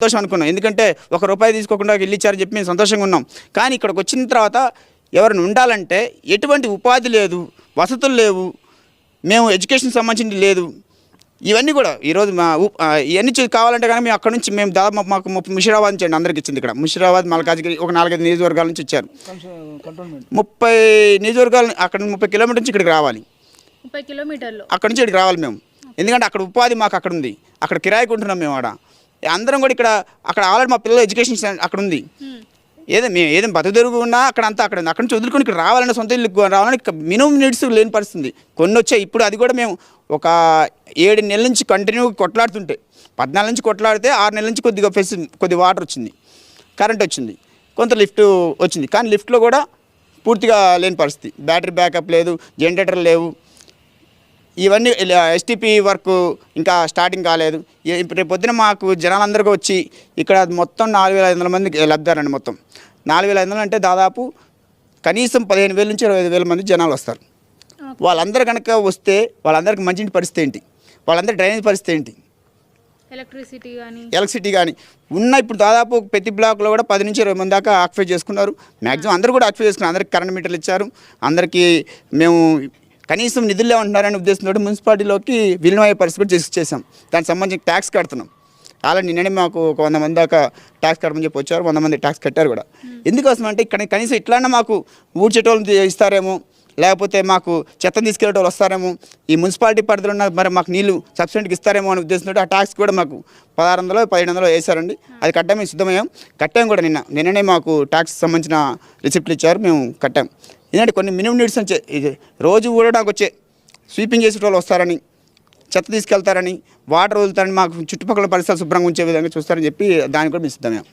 సంతోషం అనుకున్నాం. ఎందుకంటే ₹1 తీసుకోకుండా ఇల్లు ఇచ్చారని చెప్పి మేము సంతోషంగా ఉన్నాం. కానీ ఇక్కడికి వచ్చిన తర్వాత ఎవరిని ఉండాలంటే ఎటువంటి ఉపాధి లేదు, వసతులు లేవు, మేము ఎడ్యుకేషన్ సంబంధించి లేదు. ఇవన్నీ కూడా ఈరోజు ఇవన్నీ కావాలంటే కానీ మేము అక్కడ నుంచి మేము దాదాపు మాకు ముషిరాబాద్ నుంచి అండి అందరికి ఇచ్చింది. ఇక్కడ ముషిరాబాద్, మల్కాజ్గిరి ఒక 4-5 నియోజకవర్గాల నుంచి వచ్చారు. 30 నియోజకవర్గాలు అక్కడ 30 కిలోమీటర్ నుంచి ఇక్కడికి రావాలి. 30 కిలోమీటర్లు అక్కడ నుంచి ఇక్కడికి రావాలి మేము. ఎందుకంటే అక్కడ ఉపాధి మాకు అక్కడ ఉంది, అక్కడ కిరాయికి ఉంటున్నాం మేము. అందరం కూడా అక్కడ ఆల్రెడీ మా పిల్లల ఎడ్యుకేషన్ అక్కడ ఉంది. మేము ఏదైనా బతుకుదెరుగు ఉన్నా అక్కడ నుంచి వదులుకొని ఇక్కడ రావాలన్నా, సొంత ఇల్లు రావాలని మినిమం నీడ్స్ లేని పరిస్థితుంది. కొన్ని వచ్చాయి. ఇప్పుడు అది కూడా మేము ఒక 7 నెలల నుంచి కంటిన్యూగా కొట్లాడుతుంటే, 14 నుంచి కొట్లాడితే 6 నెలల నుంచి కొద్ది వాటర్ వచ్చింది, కరెంట్ వచ్చింది, కొంత లిఫ్ట్ వచ్చింది. కానీ లిఫ్ట్లో కూడా పూర్తిగా లేని పరిస్థితి. బ్యాటరీ బ్యాకప్ లేదు, జనరేటర్ లేవు. ఇవన్నీ ఎస్టీపీ వర్క్ ఇంకా స్టార్టింగ్ కాలేదు. రేపు పొద్దున మాకు జనాలందరికీ వచ్చి ఇక్కడ మొత్తం 4500 మంది లబ్ధారండి. మొత్తం 4500 అంటే దాదాపు కనీసం 15,000 నుంచి 25,000 మంది జనాలు వస్తారు. వాళ్ళందరూ కనుక వస్తే వాళ్ళందరికీ మంచి పరిస్థితి ఏంటి, వాళ్ళందరూ డ్రైనేజ్ పరిస్థితి ఏంటి, ఎలక్ట్రిసిటీ కానీ ఉన్న. ఇప్పుడు దాదాపు ప్రతి బ్లాక్లో కూడా 10 నుంచి 20 మంది దాకా ఆక్యుపై చేసుకున్నారు. మ్యాక్సిమం అందరూ కూడా ఆక్యుపై చేసుకున్నారు. అందరికి కరెంట్ మీటర్లు ఇచ్చారు. అందరికీ మేము కనీసం నిధులే ఉంటున్నారనే ఉద్దేశంతో మున్సిపాలిటీలోకి విలీనమయ్యే పరిస్థితి కూడా చేసాం. దానికి సంబంధించి ట్యాక్స్ కడుతున్నాం. అలా నిన్ననే మాకు ఒక 100 మంది దాకా ట్యాక్స్ కట్టమని చెప్పి వచ్చారు. 100 మంది ట్యాక్స్ కట్టారు కూడా. ఎందుకోసం అంటే ఇక్కడ కనీసం ఇట్లానే మాకు ఊడ్చేటోళ్ళు ఇస్తారేమో, లేకపోతే మాకు చెత్త తీసుకెళ్ళేటోళ్ళు వస్తారేమో, ఈ మున్సిపాలిటీ పరిధిలో ఉన్న మరి మాకు నీళ్ళు సబ్సిడీకి ఇస్తారేమో అనే ఉద్దేశంతో ఆ ట్యాక్స్ కూడా మాకు 1600 1700 వేశారండి. అది కట్టాము, సిద్ధమయ్యాం, కట్టాం కూడా. నిన్ననే మాకు ట్యాక్స్ సంబంధించిన రిసిప్ట్లు ఇచ్చారు, మేము కట్టాం. ఎందుకంటే కొన్ని మినిమం నీడ్స్ నుంచి రోజు ఊడడానికి వచ్చే స్వీపింగ్ చేసేటోళ్ళు వస్తారని, చెత్త తీసుకెళ్తారని, వాటర్ వదులుతారని, మాకు చుట్టుపక్కల పరిసరాలు శుభ్రంగా ఉంచే విధంగా చూస్తారని చెప్పి దానికి కూడా మేము సిద్ధమయ్యాం.